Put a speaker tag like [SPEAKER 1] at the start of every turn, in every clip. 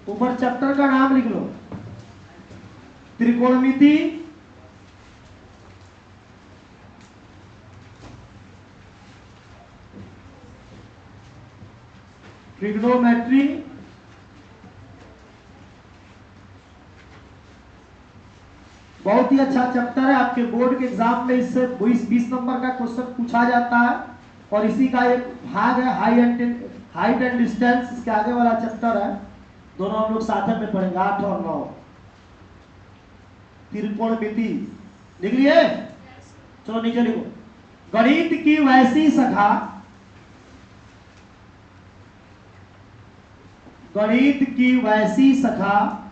[SPEAKER 1] ऊपर चैप्टर का नाम लिख लो, त्रिकोणमिति, ट्रिग्नोमेट्री, बहुत ही अच्छा चैप्टर है। आपके बोर्ड के एग्जाम में इससे 20 नंबर का क्वेश्चन पूछा जाता है और इसी का एक भाग है हाइट एंड डिस्टेंस, इसके आगे वाला चैप्टर है। दोनों हम लोग साथ में पढ़ेंगे, 8 और 9। त्रिकोणमिति लिख लिए? चलो नीचे लिखो, गणित की वैसी शाखा, गणित की वैसी शाखा,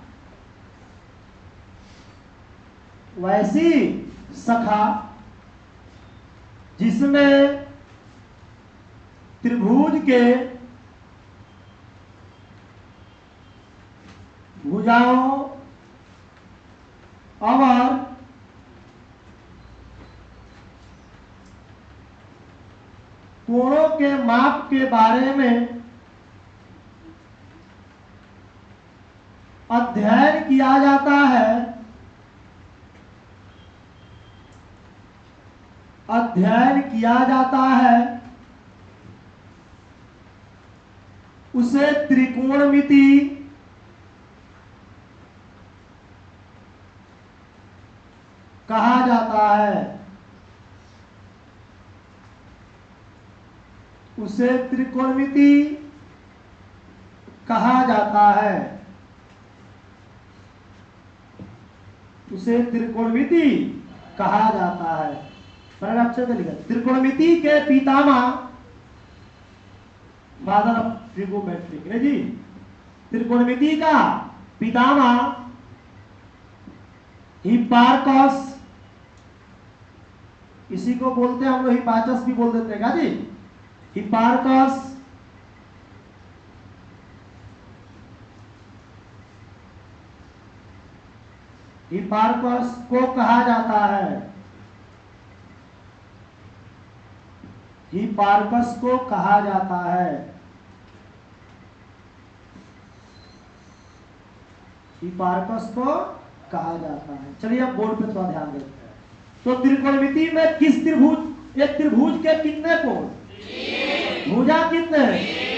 [SPEAKER 1] वैसी शाखा जिसमें त्रिभुज के भुजाओं और कोणों के माप के बारे में अध्ययन किया जाता है, अध्ययन किया जाता है, उसे त्रिकोणमिति कहा जाता है, उसे त्रिकोणमिति कहा जाता है, उसे त्रिकोणमिति कहा जाता है। पैराग्राफ से लिखा, त्रिकोणमिति के पितामह, फादर ऑफ ट्रिगोमेट्री है जी, त्रिकोणमिति का पितामह हिप्पार्कस, इसी को बोलते हैं हम लोग, हिप्पार्कस भी बोल देते हैं क्या जी, हिप्पार्कस, हिप्पार्कस को कहा जाता है, हिप्पार्कस को कहा जाता है, हिप्पार्कस को कहा जाता है। चलिए अब बोर्ड पे थोड़ा ध्यान देते हैं। तो त्रिकोणमिति में किस त्रिभुज, एक त्रिभुज के कितने कोण, भुजा कितने,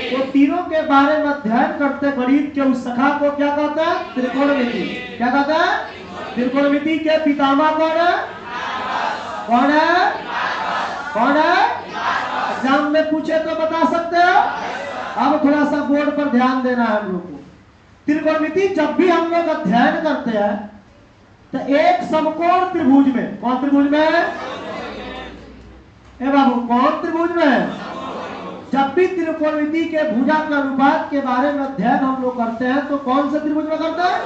[SPEAKER 1] तो तीनों के बारे में अध्ययन करते गणित के उस शाखा को क्या कहते हैं, त्रिकोणमिति। क्या कहते हैं, त्रिकोणमिति के पितामह कौन है, कौन है, कौन है, एग्जाम में पूछे तो बता सकते हो। अब थोड़ा सा बोर्ड पर ध्यान देना है हम लोग को। त्रिकोणमिति जब भी हम लोग अध्ययन करते हैं तो एक समकोण त्रिभुज में, कौन त्रिभुज में है ए बाबू, कौन त्रिभुज में है, जब भी त्रिकोणमिति के भुजा के अनुपात के बारे में अध्ययन हम लोग करते हैं तो कौन से त्रिभुज में करते हैं।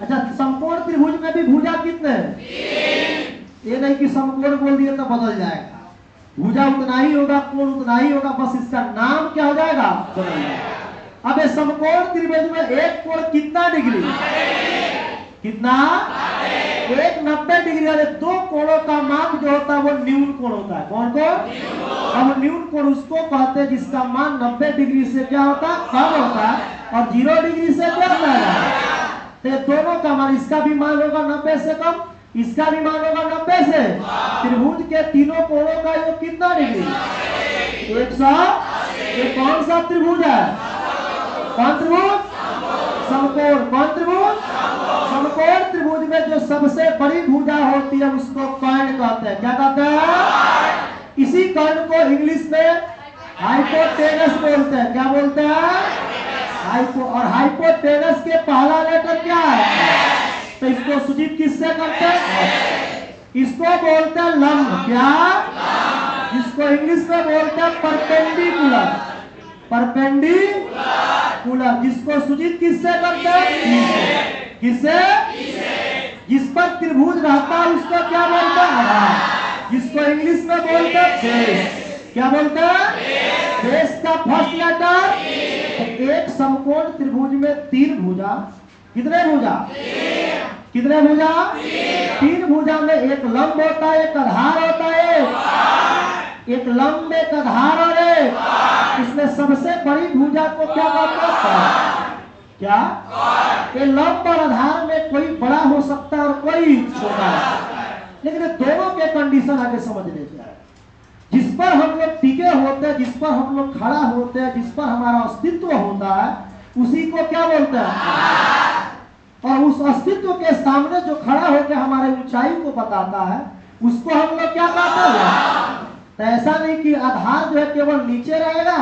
[SPEAKER 1] अच्छा, समकोण त्रिभुज में भी भुजा कितने हैं, ये नहीं कि समकोण बोल दिए तो बदल जाएगा, भुजा उतना ही होगा, कोण उतना ही होगा, बस इसका नाम क्या हो जाएगा, बदल जाएगा। अब ये समकोण त्रिभुज में एक कोण कितना डिग्री, कितना, एक 90 डिग्री वाले दो कोणों का मान जो होता है वो न्यून कोण होता है। कौन कोण, अब न्यून कोण उसको कहते हैं जिसका मान 90 डिग्री से क्या होता है, कम होता है, और 0 डिग्री से क्या होता है, तो ये दोनों का मान, इसका भी मान होगा 90 से कम, इसका भी मान होगा 90 से। त्रिभुज के तीनों कोणों का योग कितना डिग्री, 100। ये कौन सा त्रिभुज है, कौन त्रिभुज, समकोण, कौन त्रिभुज, समकोण त्रिभुज में जो सबसे बड़ी भुजा होती है उसको कर्ण कहते हैं। क्या कहते हैं, इसी कर्ण को इंग्लिश में हाइपोटेनस बोलते हैं। क्या बोलते हैं, हाइपो, और हाइपोटेनस के पहला लेटर क्या है, तो इसको सूचित किससे करते हैं, इसको बोलते हैं लंब, क्या, जिसको इंग्लिश में बोलते हैं परपेंडिकुलर, परपेंडिकुलर, जिसको सूचित किससे करते हैं, किससे, जिस पर त्रिभुज रहता है उसको क्या बोलते हैं, आधार, जिसको इंग्लिश में बोलते हैं बेस। क्या बोलते हैं, बेस का फर्स्ट लेटर। एक समकोण त्रिभुज में 3 भुजा, कितने भुजा, कितने भुजा, 3 भुजा में एक लंब होता है, एक आधार होता है, एक लंब, एक आधार, और इसमें सबसे बड़ी भुजा को क्या कहते हैं, क्या? ये लंब और आधार में कोई बड़ा हो सकता है और कोई छोटा हो सकता है, लेकिन दोनों के कंडीशन आगे समझ लेते हैं। जिस पर हम लोग टिके होते हैं, जिस पर हम लोग खड़ा होते हैं, जिस पर हमारा अस्तित्व होता है, उसी को क्या बोलते हैं? और उस अस्तित्व के सामने जो खड़ा होकर हमारे ऊंचाई को बताता है, उसको हम लोग क्या कहते हैं? तो ऐसा नहीं कि आधार जो है केवल नीचे रहेगा,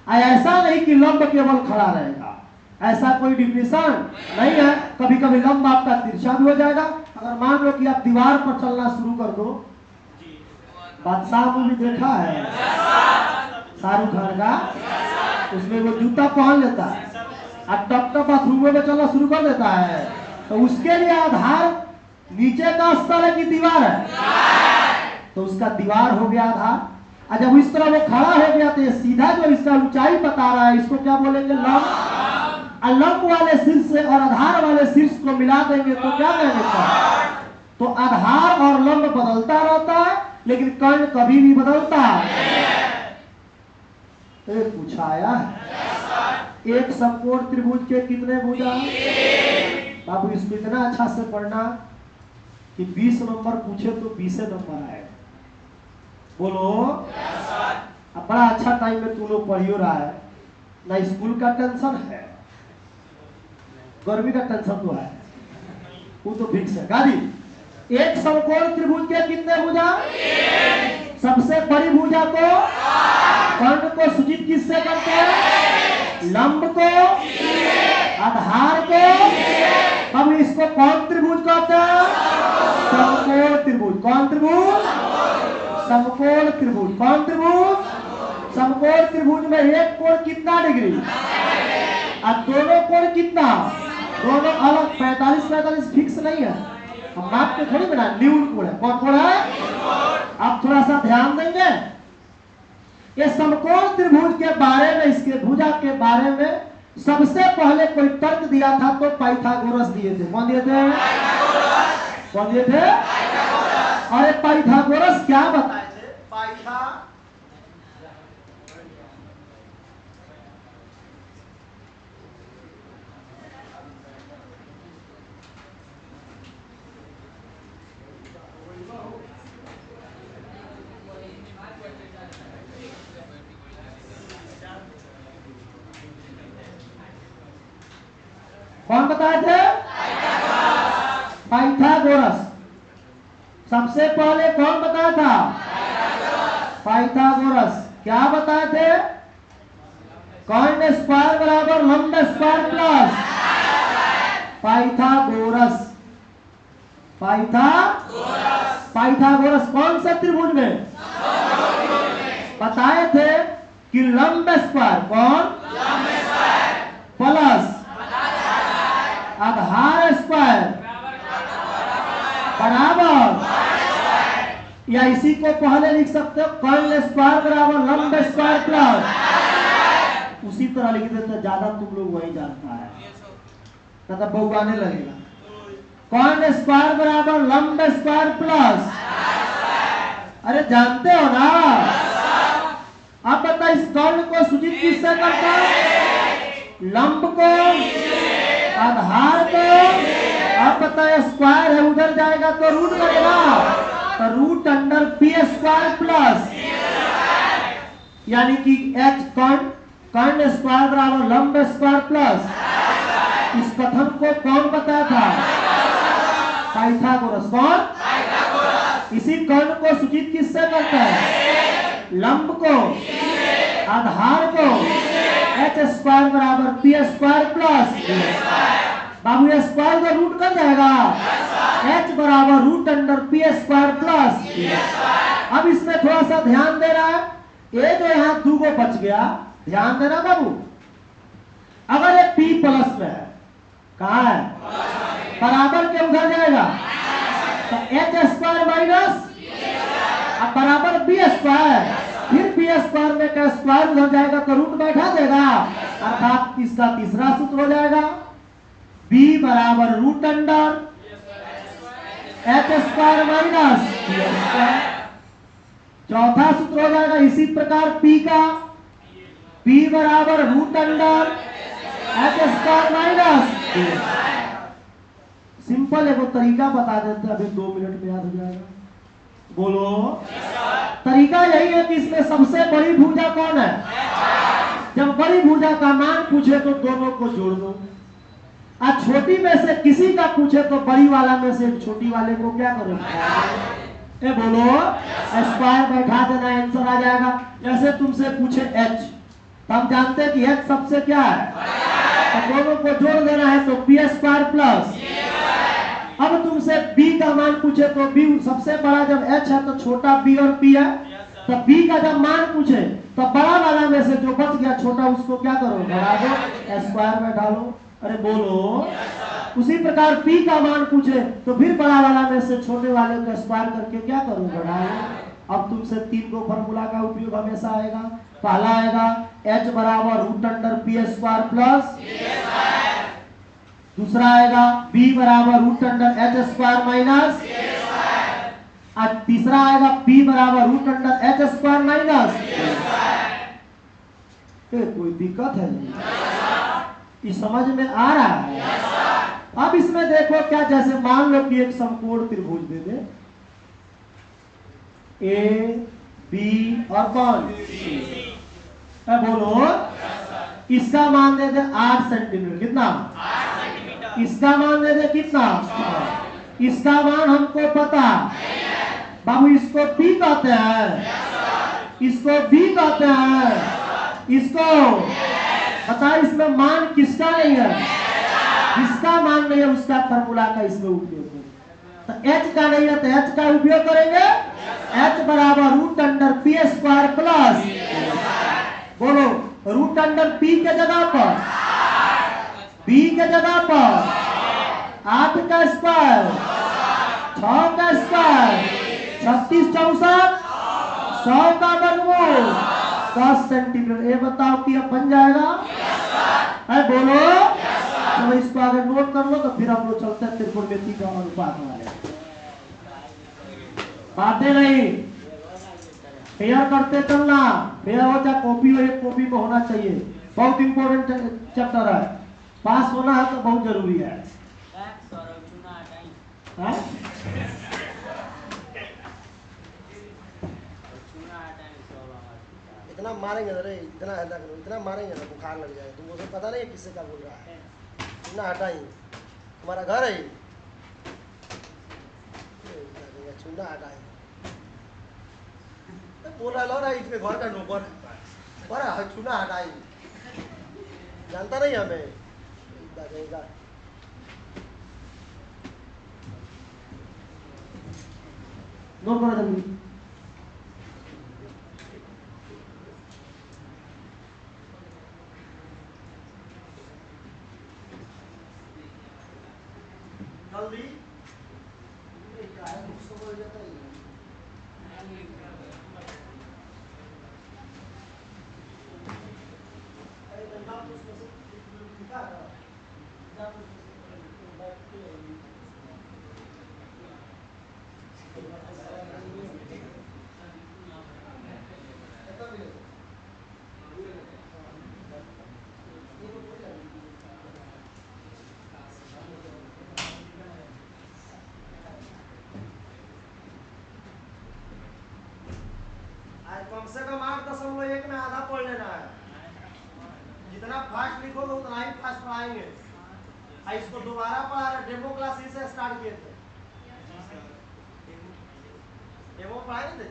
[SPEAKER 1] ऐसा नहीं कि लंब केवल खड़ा रहेगा, ऐसा कोई डिफिनेशन नहीं है। कभी कभी लंब आपका तिरछा भी हो जाएगा। अगर मान लो कि आप दीवार पर चलना शुरू कर दो, बादशाह मूवी देखा है शाहरुख खान का, उसमें वो जूता पहन लेता है और टप टप बाथरूम में चलना शुरू कर देता है, तो उसके लिए आधार नीचे का स्तर है कि दीवार है? तो उसका दीवार हो गया आधार। और जब इस तरह वो खड़ा हो गया तो ये सीधा जो इसका ऊंचाई बता रहा है, इसको क्या बोलेंगे? लंब। और लंब वाले शीर्ष से और आधार वाले शीर्ष को मिला देंगे तो क्या कहेंगे? तो आधार और लंब बदलता रहता है, लेकिन कर्ण कभी भी बदलता है। पूछाया है एक समकोण त्रिभुज के कितने भुजा? बाबू इसको इतना अच्छा से पढ़ना कि 20 नंबर पूछे तो 20 नंबर आए। बोलो। अब बड़ा अच्छा टाइम में तू लोग पढ़ियो रहा है ना, स्कूल का टेंशन है, गर्मी का टेंशन तो है, वो तो फिक्स है। गाड़ी एक समकोण त्रिभुज के कितने भुजा? सबसे बड़ी भुजा को कर्ण को सूचित किससे करते हैं? लंब को, आधार को। अब इसको कौन त्रिभुज कहते हैं? समकोण त्रिभुज। कौन त्रिभुज? समकोण त्रिभुज। कौन त्रिभुज? समकोण त्रिभुज में एक कोण कितना डिग्री और दोनों कोण कितना? दोनों अलग 45-45 फिक्स नहीं है, हम नाप के थोड़ी बना, न्यून कोण है। कौन कोण है? आप थोड़ा सा ध्यान देंगे, ये समकोण त्रिभुज के बारे में, इसके भुजा के बारे में सबसे पहले कोई तर्क दिया था तो पाइथागोरस दिए थे। कौन दिए थे? कौन दिए थे? अरे पाइथागोरस क्या बताए थे? कौन बताए थे? पाइथागोरस। सबसे पहले कौन बताया था? पाइथागोरस। क्या बताए थे? कर्ण स्क्वायर बराबर लंब स्क्वायर प्लस पाइथागोरस। पाइथागोरस कौन सा त्रिभुज में बताए थे कि लंब स्क्वायर कौन प्लस आधार स्क्वायर बराबर, या इसी को पहले लिख सकते हो कर्ण स्क्वायर बराबर लंब स्क्वायर प्लस, उसी तरह लिख देते, ज्यादा तुम लोग वही जानता है, तब बहुआने लगेगा। कर्ण स्क्वायर बराबर लंब स्क्वायर प्लस, अरे जानते हो ना। अब बता इस कर्ण को सूचित किससे करता है? लंब को, आधार को। अब बताए स्क्वायर है, उधर जाएगा तो रूट लगेगा, तो root under P square plus, यानी कि एच कर्ण स्क्वायर बराबर लंब स्क्वायर प्लस। इस कथन को कौन बताया था? पाइथागोरस। कौन? इसी कर्ण को सूचित किससे करता है? लंब को, आधार को। एच स्क्वायर बराबर पी स्क्वायर प्लस, बाबू ये स्क्वायर का रूट कर जाएगा, एच बराबर root under P square plus. अब इसमें थोड़ा सा ध्यान दे रहा है, ये जो यहाँ 2 को बच गया, ध्यान देना बाबू। अगर ये पी प्लस में है, कहा है? बराबर के उधर जाएगा तो एच स्क्वायर माइनस अब बराबर बी स्क्वायर, फिर बी स्क्वायर में का स्क्वायर उधर जाएगा तो रूट बैठा देगा, अर्थात इसका तीसरा सूत्र हो जाएगा b बराबर root under H square minus B square. चौथा सूत्र हो जाएगा इसी प्रकार p का, p बराबर root under H square square minus simple एगो तरीका बता देते हैं, अभी 2 मिनट में याद हो जाएगा। बोलो। तरीका यही है कि इसमें सबसे बड़ी भुजा कौन है? जब बड़ी भुजा का मान पूछे तो दोनों को जोड़ दो, और छोटी में से किसी का पूछे तो बड़ी वाला में से छोटी वाले को क्या करो? ए बोलो। स्क्वायर बैठा देना, आंसर आ जाएगा। जैसे तुमसे पूछे h, तो हम जानते हैं कि h सबसे क्या है, तो दोनों को जोड़ देना है, तो पी स्क्वायर प्लस। अब तुमसे b का मान पूछे तो b सबसे बड़ा जब h है तो छोटा b और p है, तो b का जब मान पूछे तो बड़ा वाला में से जो बच गया छोटा उसको क्या करो? बढ़ा दो, स्क्वायर में डालो। अरे बोलो। उसी प्रकार p का मान पूछे तो फिर बड़ा वाला में से छोटे वाले को स्क्वायर करके क्या करो? बढ़ाओ। अब तुमसे 3 को फॉर्मूला का उपयोग हमेशा आएगा। पहला आएगा h बराबर root under P square plus, दूसरा आएगा b बराबर root under H square minus, और तीसरा आएगा p बराबर root under H square minus. कोई दिक्कत है नहीं? ये समझ में आ रहा है? अब इसमें देखो क्या, जैसे मान लो कि एक समकोण त्रिभुज दे दे, ए बी और कौन बोलो, इसका मान दे दे 8 सेंटीमीटर। कितना? इसका मान दे दे कितना? इसका मान हमको पता बाबू, इसको पी कहते हैं, इसको बी कहते हैं, इसको बता। इसमें मान किसका नहीं है? जिसका मान नहीं है उसका फॉर्मूला का इसमें उपयोग करेंगे। तो h का नहीं है तो h का उपयोग करेंगे। h बराबर root under P square plus, बोलो, रूट अंडर p के जगह पर, b के जगह पर 8 का स्क्वायर, 6 का स्क्वायर, 36 64 100 का वर्गमूल 10 सेंटीमीटर। ये बताओ कि अब बन जाएगा? है बोलो। चलो इसको आगे नोट कर लो, तो फिर हम लोग चलते हैं त्रिकोणमिति का अनुपात वाले। बातें नहीं, फेयर करते चलना। फेयर हो चाहे कॉपी हो, एक कॉपी में होना चाहिए। बहुत इंपॉर्टेंट चैप्टर है, पास होना है तो बहुत जरूरी है।
[SPEAKER 2] इतना मारेंगे रे, इतना हल्ला करो, इतना मारेंगे ना बुखार लग जाए। तुमको तो पता नहीं किससे क्या बोल रहा है। इतना हटा ही, तुम्हारा घर है, चूना हटा ही बोला लो ना, इसमें घर का नौकर है, चूना हटा ही, जानता नहीं हमें।
[SPEAKER 1] नोट करो जल्दी।
[SPEAKER 2] जल्दी कम से कम 8.1 में आधा पढ़ लेना है। जितना फास्ट लिखोगे उतना ही फास्ट पढ़ाएंगे। इसको दोबारा पढ़ा रहे, डेमो क्लास ही से स्टार्ट किए थे। डेमो पढ़ाए नहीं थे?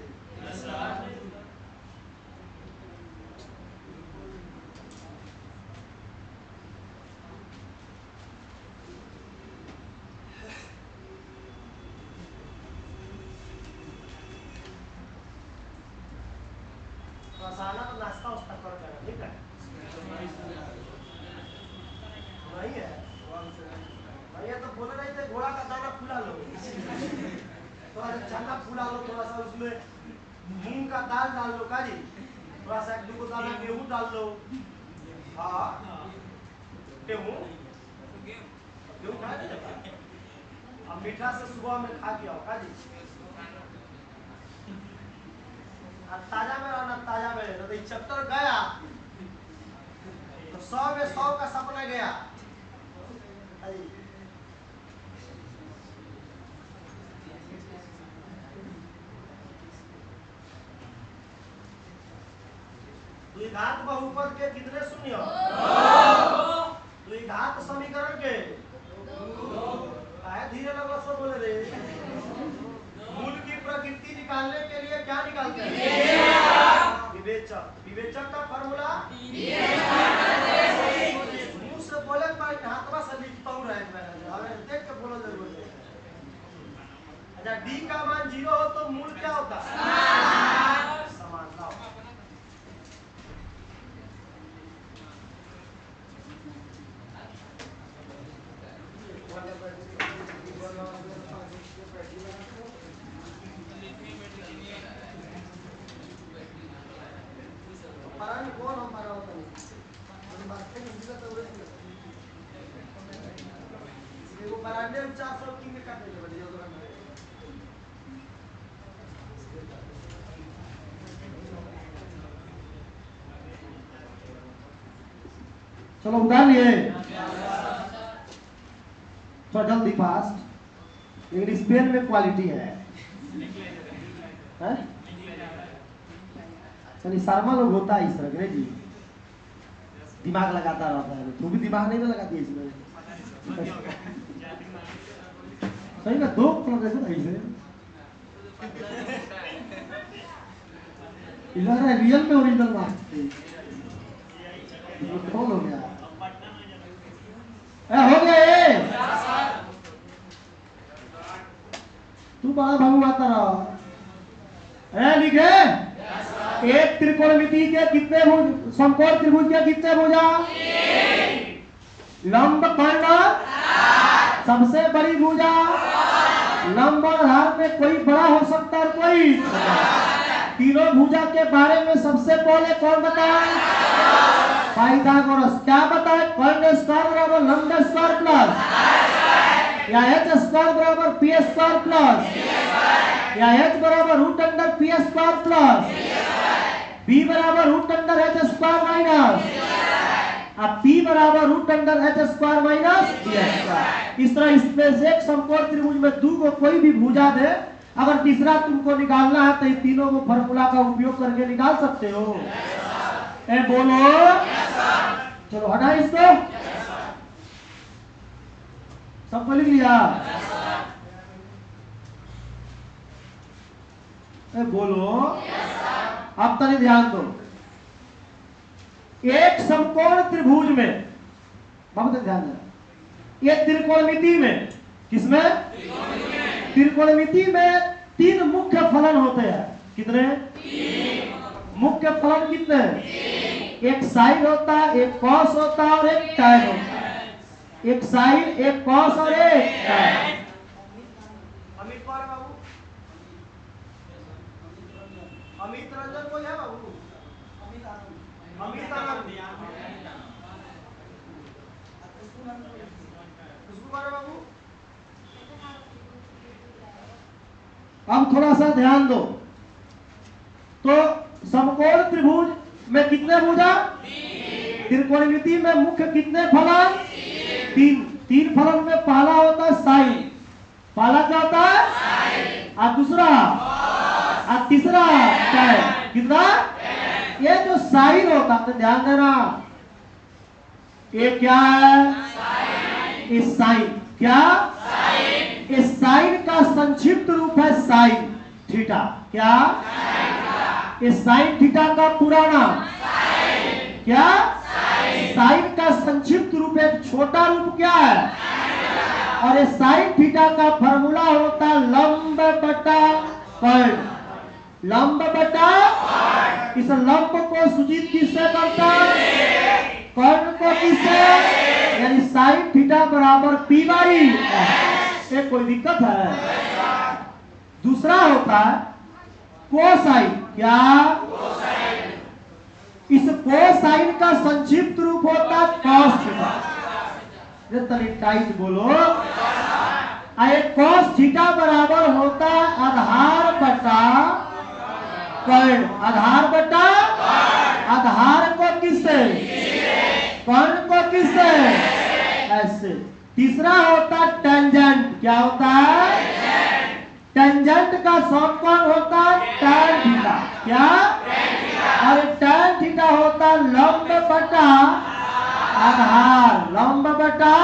[SPEAKER 2] आना तो नाश्ता उस्ता कर लेना, ठीक है? नहीं है भैया, तो बोले नहीं थे घोड़ा का दाना फुला लो, थोड़ा सा चना फुला लो, थोड़ा सा उसमें मूंग का दाल डाल लो, काजी थोड़ा सा 1-2 दाना गेहूं डाल लो। हाँ गेहूं खाया नहीं जाता। अब मीठा से सुबह में खा के आओ, काजी ताजा में रहना, ताजा में रहना। तो चैप्टर गया तो 100 में 100 का सपना गया। द्विघात बहुपद के कितने शून्य? द्विघात समीकरण के आए धीरे लगो सो बोले रे। मूल की प्रकृति निकालने के लिए क्या निकालते हैं? विवेचक। विवेचक का फॉर्मूला मुंह से बोले पर हाथवा से लिखता हूं रहे मैं देख के बोलो जरूर। अच्छा डी का मान 0 हो तो मूल क्या होता है? समान। लाओ परानी कौन हमारा होता है? वो बरांडे 400 की में काट देले बढ़िया दुकान में।
[SPEAKER 1] चलो उतार लिए थोड़ा जल्दी फास्ट, लेकिन स्पेन में क्वालिटी है। चलिए शर्मा लोग होता है इस तरह के जी, दिमाग लगाता रहता है। तू भी दिमाग नहीं लगाती है इसमें। सही में 2 कलर देखो ऐसे लग रहा है रियल में ओरिजिनल मार्क्स कौन हो गया? हो गया ये। तू बड़ा भागू आता रहा। लिखे एक त्रिकोणमिति के कितने भुज? समकोण त्रिभुज के कितने भुजा? लंब खंड सबसे बड़ी भुजा। लंब और आधार में कोई बड़ा हो सकता है कोई? तीनों भुजा के बारे में सबसे पहले कौन बताए? पाइथागोरस। क्या बताए? कर्ण स्क्वायर बराबर लंब स्क्वायर प्लस या एच स्क्वायर बराबर पी स्क्वायर प्लस या एच बराबर root under P square plus B बराबर root under H square minus अब पी बराबर root under H square minus B square. इस तरह इसमें से एक समकोण त्रिभुज में 2 को कोई भी भुजा दे, अगर तीसरा तुमको निकालना है तो ये तीनों को फॉर्मूला का उपयोग करके निकाल सकते हो। बोलो चलो हटा इसको। सबको लिख लिया? बोलो अब तनी ध्यान दो। एक समकोण त्रिभुज में बहुत ध्यान देना, ये त्रिकोणमिति में, किसमें? त्रिकोणमिति में 3 मुख्य फलन होते हैं। कितने? 3 मुख्य फलन कितने? एक साइन होता है, एक कॉस होता है और एक टैन होता है। एक साइन, एक कॉस और एक टैन।
[SPEAKER 2] अमित कौन है बाबू? अमित रंजन कोई है बाबू? अमित आनंद। खुशबू कौन है बाबू?
[SPEAKER 1] अब थोड़ा सा ध्यान दो। तो समकोण त्रिभुज में कितने भुजा? त्रिकोणमिति में मुख्य कितने फलन? 3 फलन में पहला होता है साइन। पहला क्या होता है? और दूसरा और तीसरा टैन। कितना? ये जो साइन होता है ध्यान देना, ये क्या है? इस साइन। क्या? इस साइन का संक्षिप्त रूप है साइन थीटा। क्या? इस साइन थीटा का पूरा नाम क्या? साइन का संक्षिप्त रूप एक छोटा रूप क्या है? और इस साइन थीटा का फॉर्मूला होता है लंब बटा कर्ण। लंब बटा, इस लंब को सूचित किससे करता है? कर्ण को किससे? यानी साइन थीटा बराबर पी बाई। ये कोई दिक्कत है? दूसरा होता है कोसाइन। क्या? इस कोसाइन का संक्षिप्त रूप होता है कॉस थीटा। ये तनी टाइट बोलो। कॉस थीटा बराबर होता है आधार बटा कर्ण। आधार बटा आधार को किससे? कर्ण को किससे? ऐसे तीसरा होता टेंजेंट। क्या होता है? टेंजेंट का शॉर्ट फॉर्म होता है टैन थीटा। क्या? और टैन थीटा होता लंब बटा आधार। लंब बटा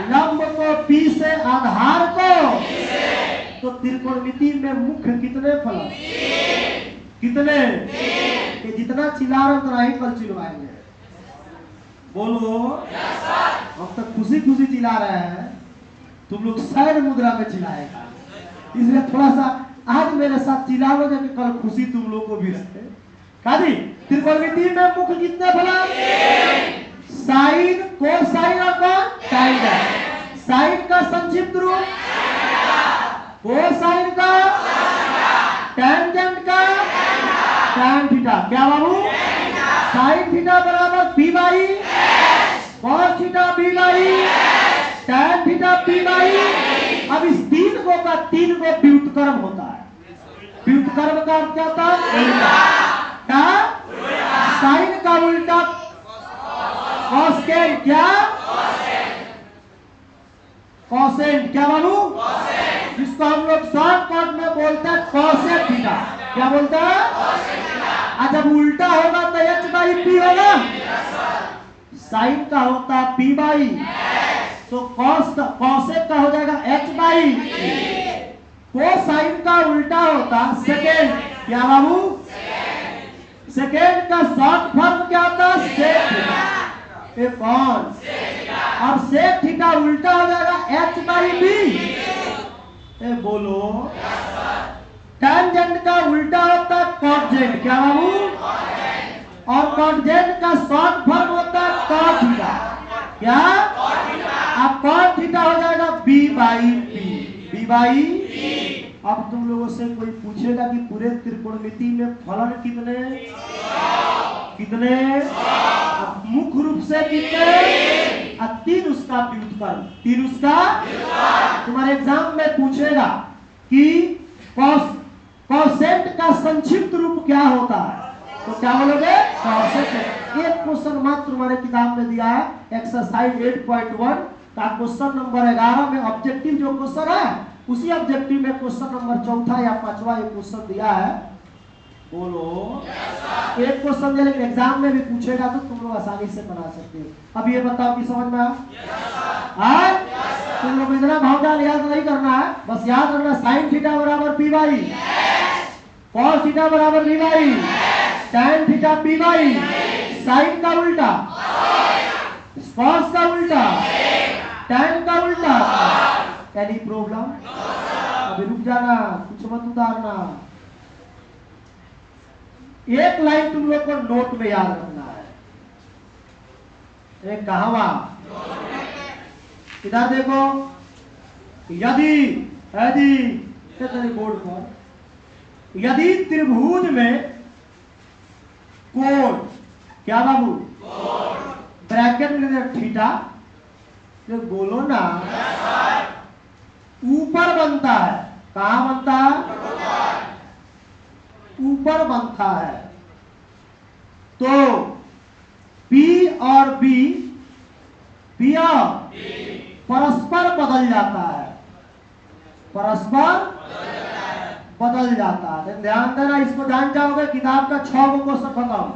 [SPEAKER 1] लंब को पी से, आधार को। तो त्रिकोणमिति में मुख्य कितने फलन? कितने? कि जितना चिल्ला रहे उतना ही कल चिल्लाएंगे। बोलो। हम तो खुशी खुशी चिल्ला रहे हैं, तुम लोग सैर मुद्रा में चिल्लाएगा, इसलिए थोड़ा सा आज मेरे साथ चिल्ला लो कि कल खुशी तुम लोग को भी रहे। काजी त्रिकोणमिति में मुख्य कितने फलन? साइन, कोसाइन और कौन? टेंजेंट। साइन का संक्षिप्त रूप, कोसाइन का, टेंजेंट का टैन थीटा। क्या बाबू? साइन थीटा बराबर P by cos theta B by tan theta P by. अब इस तीन को का तीन को व्युत्क्रम होता है। व्युत्क्रम का अर्थ क्या होता है? उल्टा। साइन का उल्टा कॉसेंट। क्या? कॉसेंट। क्या बाबू? जिसको हम लोग शॉर्टकट में बोलते हैं कॉसेट थीटा। क्या बोलते हैं? जब उल्टा होगा तो एच बाई पी होगा। साइन का होता है पी बाई, तो कॉसेट का हो जाएगा एच बाई। कोसाइन का उल्टा होता सेकेंड। क्या बाबू? सेकेंड का शॉर्ट फॉर्म क्या होता है? Sec theta. ये कौन? और सेक थीटा उल्टा हो जाएगा एच बाई बी। बोलो। टेंजेंट का उल्टा होता है कॉटजेंट। क्या बाबू? और कॉटजेंट का शॉर्ट फॉर्म होता है कॉट थीटा। क्या? अब कॉट थीटा हो जाएगा B by P. B by. अब तुम लोगों से कोई पूछेगा कि पूरे त्रिकोणमिति में फलन कितने? कितने? मुख्य रूप से कितने? तीन उसका व्युत्क्रम। तीन उसका। तुम्हारे एग्जाम में पूछेगा कि कॉसेट का संक्षिप्त रूप क्या होता है, तो क्या बोलोगे? कॉसेट। एक क्वेश्चन मात्र तुम्हारे किताब में दिया है, एक्सरसाइज 8.1 का क्वेश्चन नंबर 11 में ऑब्जेक्टिव जो क्वेश्चन है, उसी ऑब्जेक्टिव में क्वेश्चन नंबर चौथा या पांचवा एक क्वेश्चन दिया है। बोलो। एक क्वेश्चन लेकिन एग्जाम में भी पूछेगा तो तुम लोग आसानी से बना सकते हो। अब ये बताओ कि समझ में आया? तुम लोग इतना भावजाल याद नहीं करना है, बस याद रखना साइन थीटा बराबर पी बाई, कॉस थीटा बराबर B by, tan theta P by. Sine का उल्टा, कॉस का उल्टा, टैन का उल्टा। Any problem? अभी रुक जाना, कुछ मत उतारना। एक लाइन तुम लोग को नोट में याद रखना है। एक कहावा इधर देखो, यदि बोर्ड पर, यदि त्रिभुज में कोण, क्या बाबू? ब्रैकेट में थीटा, जो बोलो ना, ऊपर बनता है। कहां बनता है? ऊपर बनता है। तो P और B परस्पर बदल जाता है। परस्पर बदल जाता है। ध्यान देना, इसको जान जाओगे किताब का 6 गो क्वेश्चन बताओ।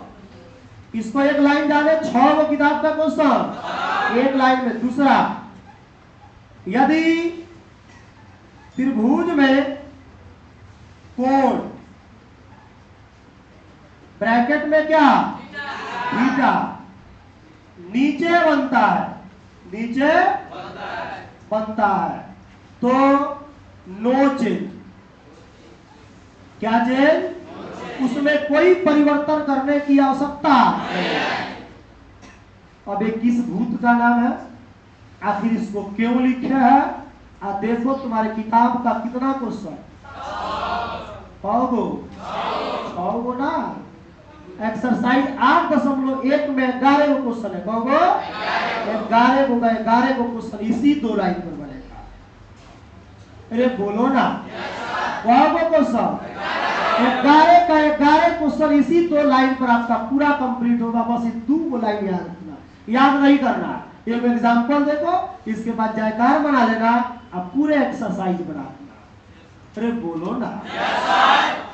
[SPEAKER 1] इसको एक लाइन जाने, 6 गो किताब का क्वेश्चन एक लाइन में। दूसरा, यदि त्रिभुज में कोण, ब्रैकेट में क्या? थीटा, नीचे बनता है, नीचे बनता है, तो नो चेंज। क्या चेंज? उसमें कोई परिवर्तन करने की आवश्यकता नहीं। अब ये किस भूत का नाम है, आखिर इसको क्यों लिखे है? देखो तुम्हारे किताब का कितना क्वेश्चन? 6 गो ना। एक्सरसाइज 8.1 में 11 गो क्वेश्चन है। कहोगो 11 गो क्वेश्चन इसी 2 लाइन पर बनेगा। अरे बोलो ना, कहोगो क्वेश्चन 11 का 11 क्वेश्चन इसी 2 लाइन पर आपका पूरा कंप्लीट होगा। बस 2 लाइन याद रखना, याद नहीं करना। एक एग्जाम्पल देखो, इसके बाद जयकार बना लेना, अब पूरे एक्सरसाइज बना देना। अरे बोलो ना,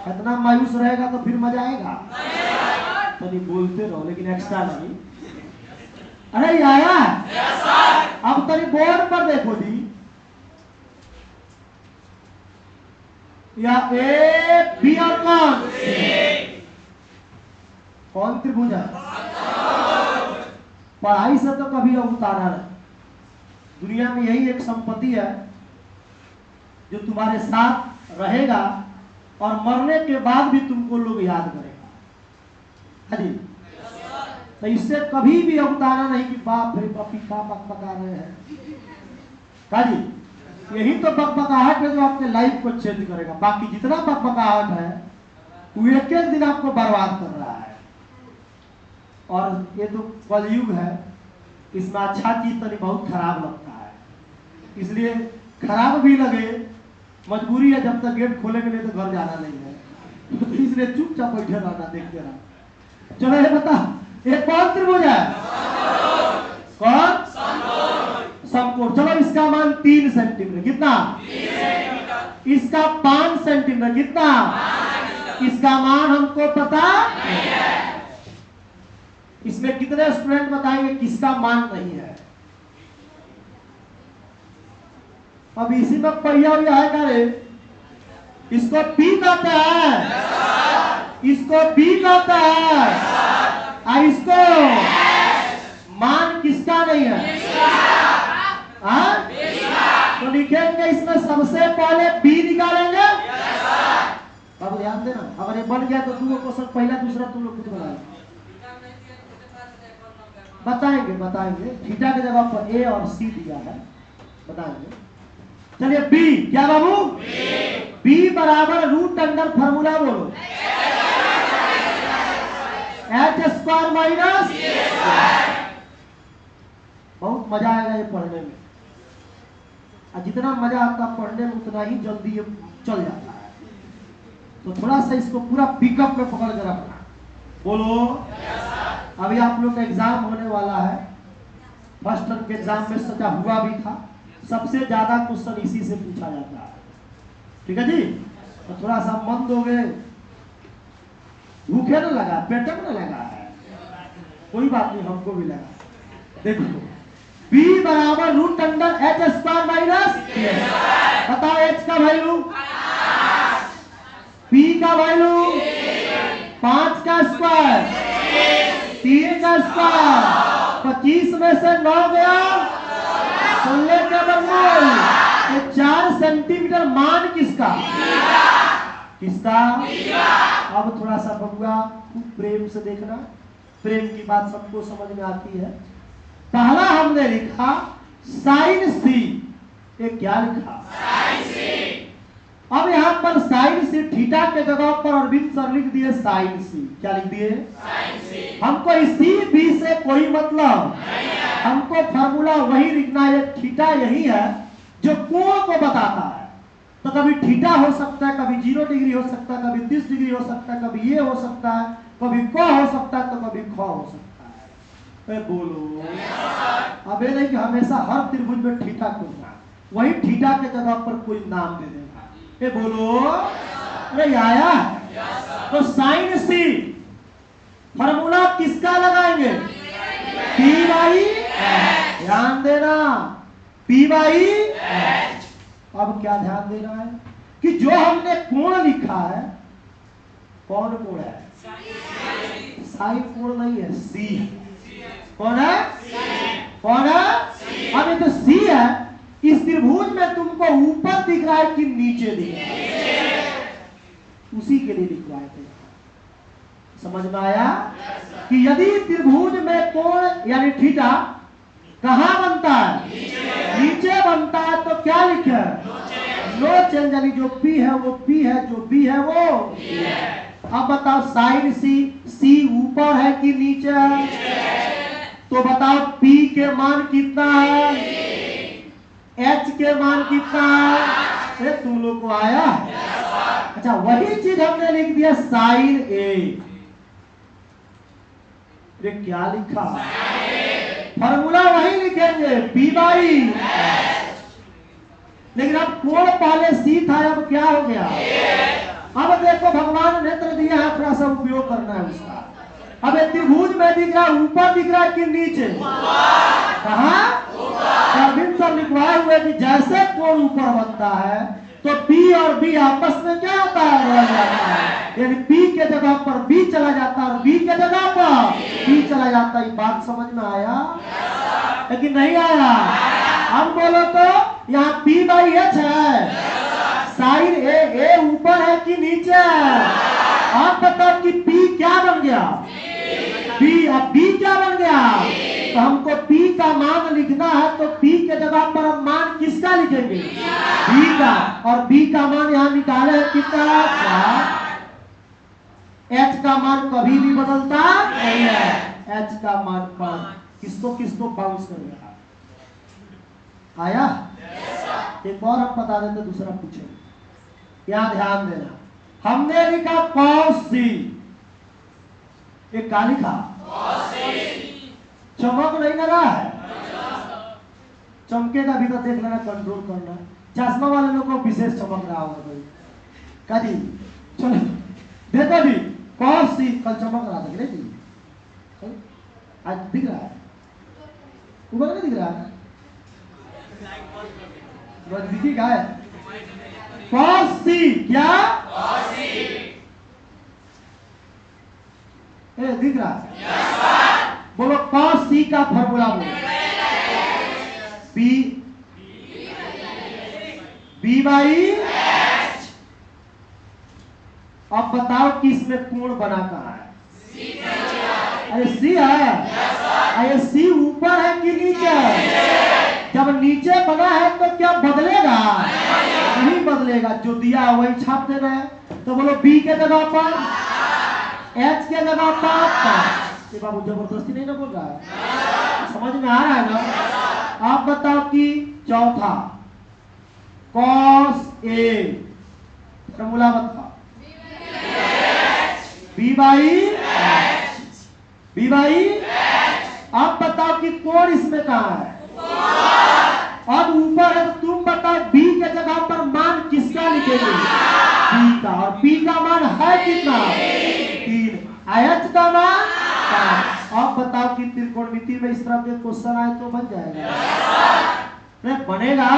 [SPEAKER 1] इतना मायूस रहेगा तो फिर मजा आएगा। तो नहीं बोलते रहो, लेकिन एक्स्ट्रा नहीं। अरे आया, अब तरी बोर्ड पर देखो जी, या ए बी और कौन त्रिभुज है? पढ़ाई से तो कभी उतारा नहीं। दुनिया में यही एक संपत्ति है जो तुम्हारे साथ रहेगा और मरने के बाद भी तुमको लोग याद करेगा। जी, तो इससे कभी भी अवतारा नहीं कि बाप रे पपी का बकबका रहे हैं। काजी, यही तो बकबकाहट है जो आपके लाइफ को चेंज करेगा। बाकी जितना बकबकाहट है वो एक एक दिन आपको बर्बाद कर रहा है। और ये तो कलयुग है, इसमें अच्छा चीज तो नहीं, बहुत खराब लगता है। इसलिए खराब भी लगे, मजबूरी है, जब तक गेट खोलेंगे नहीं तो घर जाना नहीं है। तो इसलिए चुपचाप बैठे रहना, देखते रहना। चलो ये बता, एक कौन त्रिभुज है? कौन? समकोण। चलो इसका मान 3 सेंटीमीटर, कितना? इसका 5 सेंटीमीटर, कितना? इसका मान हमको पता नहीं है। इसमें कितने स्टूडेंट बताएंगे किसका मान नहीं है? अब इसी में पहिया हुआ है क्या रे? इसको पी कहते हैं, इसको बी कहते हैं, और इसको मान किसका नहीं है? तो लिखेंगे इसमें सबसे पहले बी निकालेंगे। अब ध्यान देना, अगर ये बन गया तो दो क्वेश्चन, पहला दूसरा तुम लोग खुद बनाएंगे। बताएंगे थीटा की जगह पर ए और सी दिया है, बताएंगे। चलिए बी क्या बाबू? बी बराबर रूट अंडर फॉर्मूला बोलो, एच स्क्वायर माइनस। बहुत मजा आएगा ये पढ़ने में, और जितना मजा आता पढ़ने में उतना ही जल्दी ये चल जाता है। तो थोड़ा सा इसको पूरा पिकअप में पकड़ कर रखना। बोलो, अभी आप लोग का एग्जाम होने वाला है। फर्स्ट टर्म के एग्जाम में सजा हुआ भी था, सबसे ज्यादा क्वेश्चन इसी से पूछा जाता है। ठीक है जी, तो थोड़ा सा मन दोगे, भूखे ना लगा, पेट में ना लगा है, कोई बात नहीं, हमको भी लगा। देखो b बराबर root under H square minus, बताओ h का वैल्यू, p का वैल्यू 5 का स्क्वायर, 3 का स्क्वायर, 25 में से 9 गया, 16 का वर्गमूल, तो 4 सेंटीमीटर मान किसका? किसका? अब थोड़ा सा बबुआ खूब प्रेम से देखना, प्रेम की बात सबको समझ में आती है। पहला हमने लिखा साइन सी, ये क्या लिखा? साइन सी। अब यहाँ पर साइन सी, थीटा के जगह पर अरविंद सर लिख दिए साइन सी। क्या लिख दिए? साइन सी। हमको इसी बी से कोई मतलब नहीं है, हमको फार्मूला वही लिखना है। थीटा यही है जो कोण को बताता है। तो कभी थीटा हो सकता है, कभी 0 डिग्री हो सकता है, कभी 30 डिग्री हो सकता है, कभी ये हो सकता है, कभी क हो सकता है, तो कभी ख हो सकता है। बोलो, अब ये नहीं कि हमेशा हर त्रिभुज में थीटा खोजना, वही थीटा के जगह पर कोई नाम दे देगा। ये बोलो, अरे आया? तो साइन सी फॉर्मूला किसका लगाएंगे? पी बाई, ध्यान देना, पी बाई। अब क्या ध्यान देना है कि जो हमने कोण लिखा है, कौन कोण है? साइन कोण नहीं है, सी है। कौन है? कौन है? अब ये तो सी है, इस त्रिभुज में तुमको ऊपर दिख रहा है कि नीचे दिख रहा है? उसी के लिए लिखवाए थे। समझ में आया कि यदि त्रिभुज में कोण यानी थीटा कहां बनता है? नीचे बनता है, तो क्या लिखे? नो चेंज, यानी जो पी है वो पी है, जो बी है वो बी है। अब बताओ साइन सी, सी ऊपर है कि नीचे है? तो बताओ P के मान कितना है? H के मान कितना है? तुम लोग को आया? अच्छा, वही चीज हमने लिख दिया साइन A। क्या लिखा? फॉर्मूला वही लिखेंगे पी बाई, लेकिन अब कोण पहले सी था, अब क्या हो गया? अब देखो भगवान ने नेत्र दिया है, थोड़ा सा उपयोग करना है उसका। अब ये त्रिभुज में दिख रहा है, ऊपर दिख रहा है कि नीचे? कहाँ? सब लिखवाए हुए कि जैसे कोण ऊपर बनता है तो P और B आपस में क्या होता है? रह जाता है। यानी P के जगह पर B चला जाता है और B के जगह पर B चला जाता है। बात समझ में आया लेकिन नहीं आया? हम बोलो तो यहाँ P बाई H है, साइड A ऊपर है कि नीचे है? आप बताओ कि P क्या बन गया? B। अब B क्या बन गया? तो हमको P का मान लिखना है तो P के जगह पर हम मान किसका लिखेंगे? B का। और B का मान यहाँ निकाले कितना? H का मान कभी भी बदलता नहीं है। H का मान पर किसको बाउंस करेगा? आया? एक और हम बता देते, दूसरा पूछे। यहाँ ध्यान देना, हमने लिखा cos C, एक का लिखा चमक नहीं लगा है, चमके का भी तो देख लेना, कंट्रोल करना। चश्मा वाले लोग को विशेष चमक रहा होगा भाई का जी। चलो देखो जी, cos C कल चमक रहा था कि नहीं? आज दिख रहा है? ऊपर नहीं दिख रहा है? दिखेगा है cos C क्या? दिख रहा है? बोलो cos C का फॉर्मूला बोलो। B by H। अब बताओ कि इसमें कोण बना कहाँ है? अरे C है। अरे C ऊपर है कि नीचे है? जब नीचे बना है तो क्या बदलेगा? नहीं बदलेगा, जो दिया वही छाप देना है। तो बोलो B के जगह पर, H के जगह पर। ये बाबू जबरदस्ती नहीं ना बोल रहा है, समझ में आ रहा है ना? आप बताओ कि चौथा cos A फॉर्मूला बताओ। B बाई आप बताओ कि कोण इसमें कहाँ है? अब ऊपर है तो तुम बताओ B के जगह पर मान किसका लिखेंगे? B का। और P का मान है कितना? 3। H का मान 5। अब बताओ कि त्रिकोणमिति में इस तरह के क्वेश्चन आए तो बन जाएगा? नहीं बनेगा?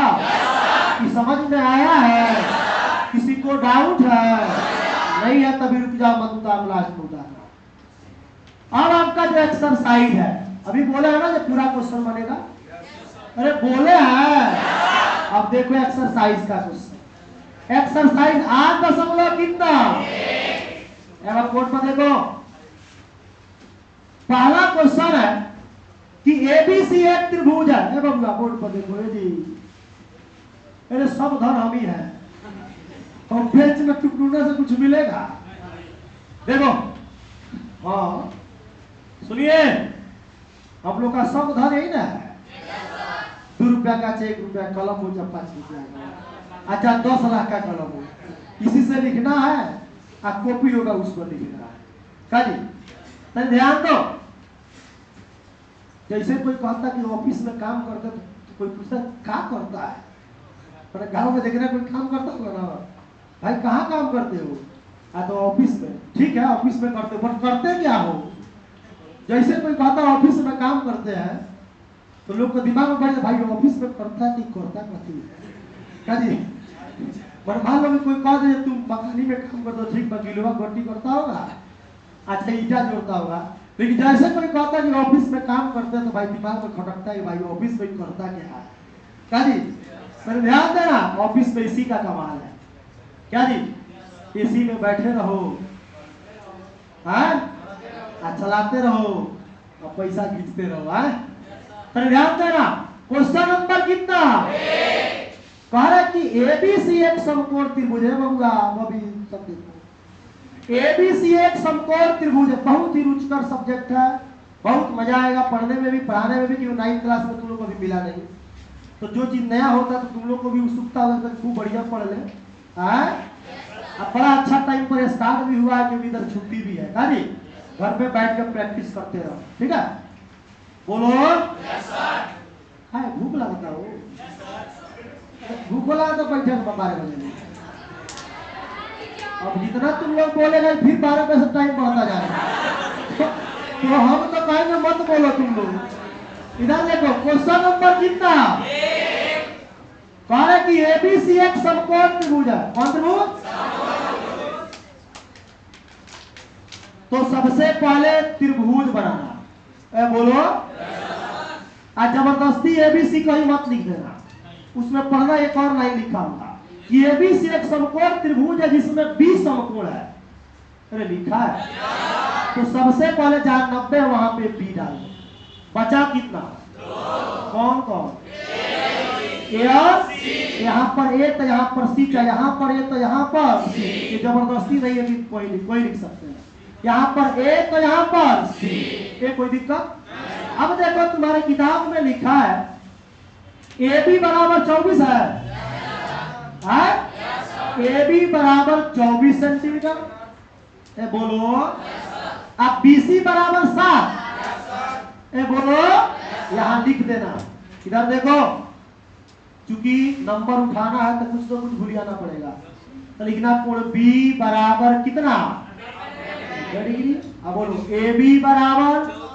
[SPEAKER 1] कि समझ में आया है? किसी को डाउट है? नहीं है तभी रुक जाओ, मत उतारो, लास्ट में उतारना। अब आपका जो एक्सरसाइज है, अभी बोले है ना जो पूरा क्वेश्चन बनेगा? अरे बोले हैं। अब देखो एक्सरसाइज का क्वेश्चन। एक्सरसाइज 8 कितना? एक बोर्ड पर देखो, पहला क्वेश्चन है कि ABC एक त्रिभुज है। बबुआ बोर्ड पर देखो जी, अरे सब धन हम ही है और बेच में टुकड़ों से कुछ मिलेगा? देखो हाँ सुनिए, हम लोग का सब धन यही ना है। 2 रुपया का चेक, 1 रुपया कलम हो, जब 5 रुपया का, अच्छा 10 लाख का कलम हो, इसी से लिखना है। आप कॉपी होगा उस पर लिखना है का जी। तो ध्यान दो, जैसे कोई कहता कि ऑफिस में काम करता तो कोई पूछता क्या करता है, पर गांव में देखना कोई काम करता होगा ना, भाई कहाँ काम करते हो? तो ऑफिस में। ठीक है ऑफिस में करते हो, पर करते क्या हो? जैसे कोई कहता ऑफिस में काम करते हैं तो लोग को दिमाग में बैठ, भाई ऑफिस में करता है तो करता कथी का जी। पर मान लो कोई कह दे तुम मकानी में काम करते हो, ठीक वकीलवा गट्टी करता होगा, अच्छा ईटा जोड़ता होगा। लेकिन जैसे कोई कहता कि ऑफिस में काम करते हैं तो भाई दिमाग में खटकता है, भाई ऑफिस में करता क्या है क्या जी। मैंने ध्यान देना, ऑफिस में इसी का कमाल है क्या जी। इसी में बैठे रहो, चलाते रहो और पैसा खींचते रहो। तो ध्यान देना, क्वेश्चन नंबर कितना? कह रहा कि ABC एक समकोण त्रिभुज है। बबुआ अभी सब देखो, ABC एक समकोण त्रिभुज है। बहुत ही रुचिकर सब्जेक्ट है, बहुत मजा आएगा पढ़ने में भी, पढ़ाने में भी, क्योंकि 9th क्लास में तुम लोग को भी मिला नहीं। तो जो चीज नया होता है तो तुम लोग को भी उत्सुकता होता है, खूब बढ़िया पढ़ ले। अब बड़ा अच्छा टाइम पर स्टार्ट भी हुआ है, क्योंकि इधर छुट्टी भी है का जी। घर पे बैठ कर प्रैक्टिस करते रहो, ठीक है। बोलो हाय भूख लगता हो भूख लगा तो बैठे 12 बजे में। अब जितना तुम लोग बोलेगा फिर 12 बजे से टाइम बढ़ता जाएगा तो हम तो कहेंगे मत बोलो तुम लोग। इधर देखो क्वेश्चन नंबर कितना कह रहे कि एबीसी एक समकोण त्रिभुज है। कौन त्रिभुज? तो सबसे पहले त्रिभुज बनाना बोलो। आज जबरदस्ती एबीसी कहीं मत लिख देना, उसमें पढ़ना एक और लाइन लिखा होगा कि एबीसी एक समकोण त्रिभुज है जिसमें बी समकोण है। अरे लिखा है तो सबसे पहले जहां 90 वहां पे बी डाल दो। बचा कितना? कौन कौन? ए और यहाँ पर ए तो यहाँ पर सी का, यहाँ पर ए तो यहाँ पर सी। ये जबरदस्ती नहीं है कि कोई लिख सकते हैं। यहाँ पर ए तो यहाँ पर सी, ये कोई दिक्कत? अब देखो तुम्हारे किताब में लिखा है ए बी बराबर 24 है, ए बी बराबर 24 सेंटीमीटर। ए बोलो। अब बीसी बराबर 7। ए बोलो। यहां लिख देना। इधर देखो चूंकि नंबर उठाना है तो कुछ भूलियाना पड़ेगा, तो लिखना कोण बी बराबर कितना? डिग्री। अब बोलो ए बी बराबर,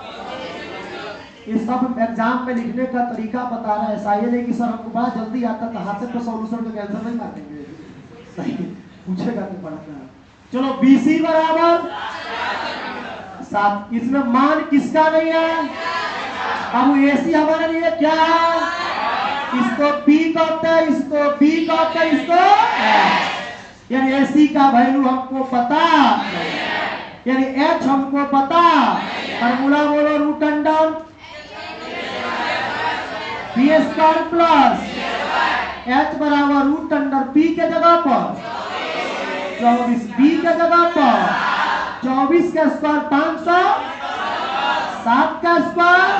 [SPEAKER 1] ये सब एग्जाम में लिखने का तरीका बता रहा है। ऐसा ये नहीं कि सर हमको बड़ा जल्दी आता था हाथ से सॉल्यूशन का आंसर नहीं मार देंगे, सही पूछेगा तो पढ़ना। चलो बीसी बराबर 7। इसमें मान किसका नहीं है? अब एसी हमारे लिए क्या है? इसको बी कहते हैं, इसको बी कहते हैं, इसको यानी एसी का वैल्यू हमको पता, यानी एच हमको पता। फॉर्मूला बोलो root under B square plus H बराबर रूट अंडर बी के जगह पर 24, बी के जगह पर 24 का स्क्वायर 500, 7 का स्क्वायर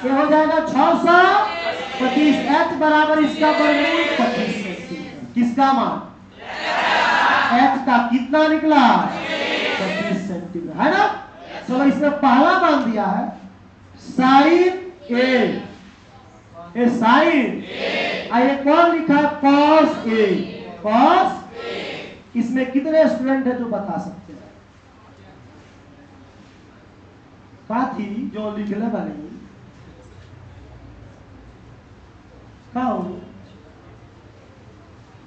[SPEAKER 1] ये हो जाएगा 625। एच बराबर इसका वर्गमूल 25 सेंटीमीटर। किसका मान? एच का कितना निकला? 25 सेंटीमीटर, है ना? चलो इसमें पहला मान दिया है साइन ए, साइन ये कौन लिखा? Cos A, cos. इसमें कितने स्टूडेंट है जो बता सकते हैं? बात ही जो लिखने वाले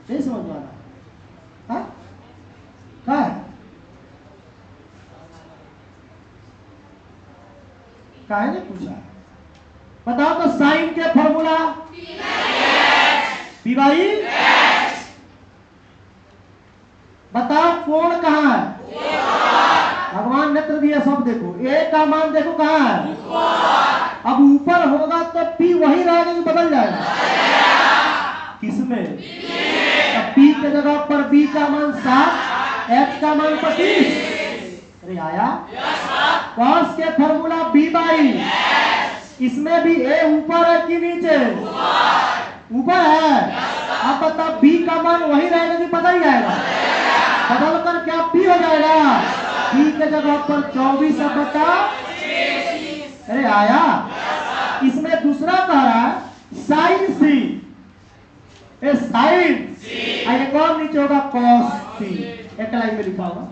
[SPEAKER 1] नहीं समझ में आ रहा क्या है? काहे ने पूछा? बताओ तो साइन के फॉर्मूला पी बाई। बताओ कोण कहाँ है? भगवान नेत्र दिए सब देखो। ए का मान देखो कहाँ है? अब ऊपर होगा तो पी वही रहेगा कि बदल जाएगा? किसमें? पी के जगह पर बी का मान 7, एच का मान 25। अरे आया? कॉस के फॉर्मूला बी बाई। इसमें भी ए ऊपर है कि नीचे? ऊपर है। अब बताओ बी का मान वही रहेगा कि बदल जाएगा? बदल कर क्या पी हो जाएगा? बी के जगह पर 24 अब बताओ। अरे आया? इसमें दूसरा कह रहा है साइन सी, साइन एक और नीचे होगा कॉस सी, एक लाइन में लिखा होगा।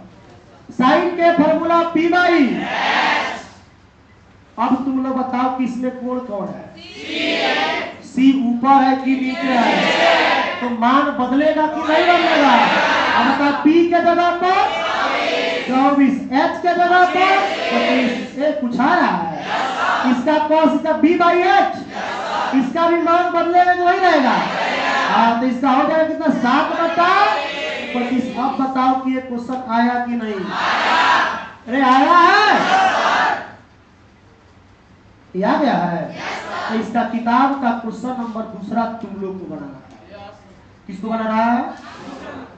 [SPEAKER 1] साइन के फॉर्मूला पी बाई। अब तुम लोग बताओ कि इसमें कोण कौन है? सी ऊपर है कि नीचे है? तो मान बदलेगा कि नहीं बदलेगा? अब बताओ पी के जगह पर 24, एच के जगह पर 25। ये पूछा रहा है इसका कॉस, इसका बी बाई एच, इसका भी मान बदलेगा कि नहीं रहेगा? हाँ, तो इसका हो जाएगा कितना? 7/25। अब बताओ कि ये क्वेश्चन आया कि नहीं? अरे आया है? आ गया है? तो इसका किताब का क्वेश्चन नंबर दूसरा तुम लोग को बनाना है। किसको बना रहा है?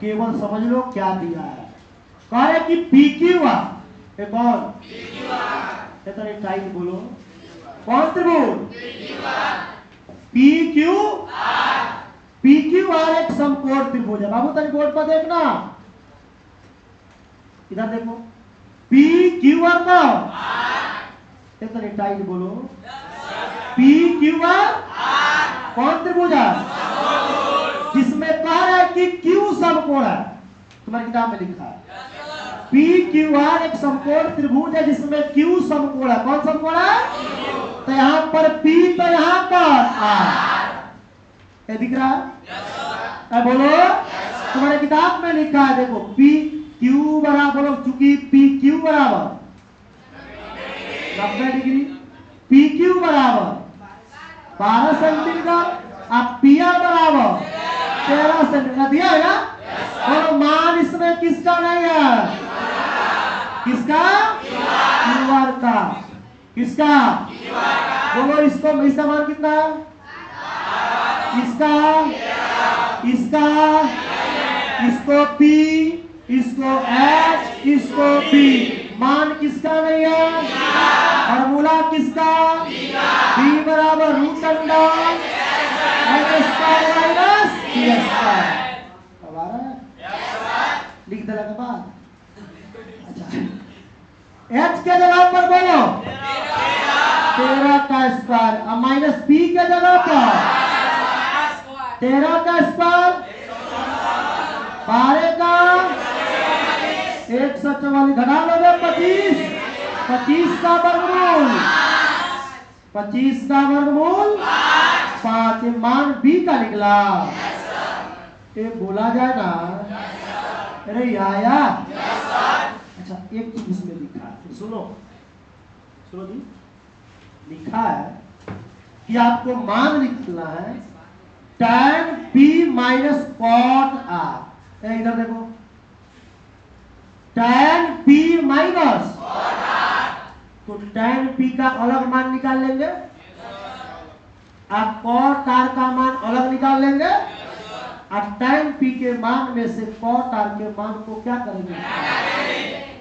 [SPEAKER 1] केवल समझ लो क्या दिया है। कह रहे कि पी क्यू आर, कौन? इतना टाइम बोलो। कौन त्रिभुज? पी क्यू आर एक समकोण त्रिभुज है। बाबू तनी बोर्ड पर देखना, इधर देखो। पी क्यू आर का इतने टाइट बोलो। क्यू आर कौन त्रिभुज है? जिसमें कह रहा है कि क्यू समकोण है, तुम्हारी किताब में लिखा है पी क्यू आर एक समकोण त्रिभुज है जिसमें क्यू समकोण है। कौन समकोण है? तो यहां पर पी तो यहां पर आर, दिख रहा है? बोलो, तुम्हारे किताब में लिखा है, देखो पी क्यू बराबर, चूंकि पी क्यू बराबर 90 डिग्री, पी क्यू बराबर 12 सेंटीमीटर, अब पी आर बराबर 13 सेंटीमीटर दिया है ना। और मान इसमें किसका नहीं है? किसका? क्यू आर का। किसका? बोलो, इसको इसका मान कितना है? इसका, इसका, इसको P, इसको H, इसको P। मान किसका नहीं है? फॉर्मूला किसका? P बराबर root under H square minus P square. अब आ रहा है? लिख देने के बाद H के जगह पर बोलो 13 का स्क्वायर, अब माइनस P के जगह पर 13 का स्क्वायर, 12 का 144 घटा लोगे 25, 25 का वर्गमूल 25 का वर्गमूल 5। मान B का निकला। ये बोला जाए ना, अरे आया। अच्छा, एक चीज इसमें लिखा है, सुनो सुनो जी, लिखा है कि आपको मान लिखना है tan P minus cot R। इधर देखो, tan P माइनस, तो tan P का अलग मान निकाल लेंगे, आप cot R का मान अलग निकाल लेंगे, अब tan P के मान में से cot R के मान को क्या करेंगे?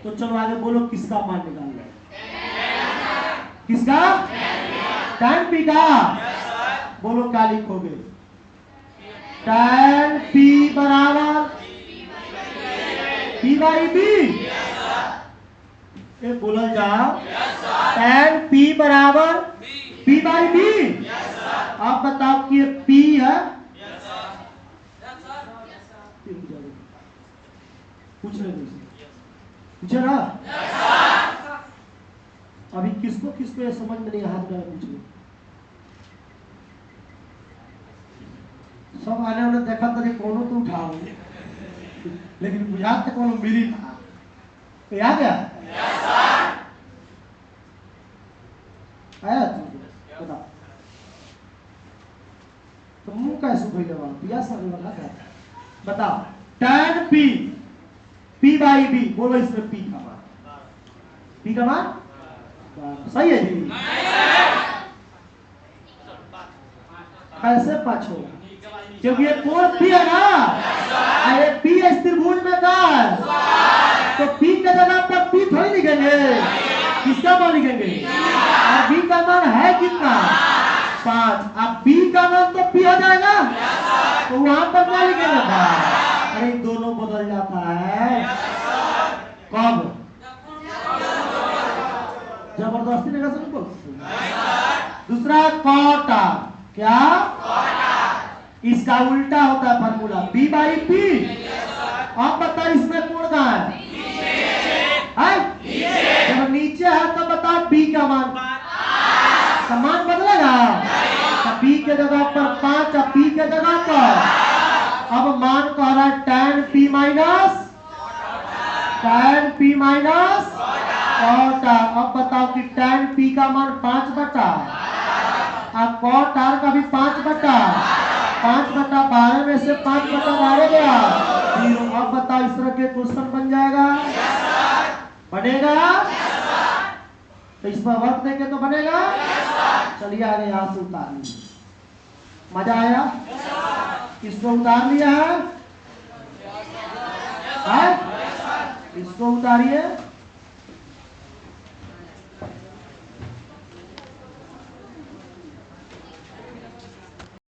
[SPEAKER 1] तो चलो आगे बोलो, किसका मान निकाल लें? किसका? tan P का। बोलो क्या लिखोगे? tan P बराबर P बाई B। ये बोलल जाओ, tan P बराबर P बाई B। आप बताओ कि ये P है? पूछ रहे पूछे ना? अभी किसको किसको ये समझ में नहीं, हाथ में पूछ लो। सब आने वाले देखा तो कोनो तो उठाओ, लेकिन बुझात तो कोनो मिली था। तो याद गया? आया तुमको? बताओ। तो मुंह कैसे खोले वाला पिया सब वाला क्या? बताओ। tan P P by B, बोलो इसमें P का मान, P का मान सही है जी? कैसे पाँच होगा? क्योंकि ये कोण P है ना, अरे P इस त्रिभुज में का है, तो P के जगह पर P थोड़ी लिखेंगे, किसका मान लिखेंगे? और B का मान है कितना? 5। अब B का मान तो P हो जाएगा, तो वहां पर क्या लिखेंगे? अरे दोनों बदल जाता है। कब? जबरदस्ती नहीं कर सकते। दूसरा cot R, क्या? इसका उल्टा होता है फॉर्मूला B बाई P। अब बताओ इसमें कोण कहाँ है? जब नीचे है तो बताओ B का मान, मान बदलेगा, तो B के जगह पर 5, P के जगह पर अब मान कह रहा है tan P minus cot R। अब बताओ कि tan P का मान 5 बटा, अब cot R का भी 5 बटा 12 में से 5 बटा 12 गया 0। अब बताओ इस तरह के क्वेश्चन बन जाएगा? बनेगा? तो इस पर वर्क देंगे तो बनेगा? चलिए आगे यहाँ से उतार लीजिए। मजा आया? इसको उतार लिया है? इसको उतारिए।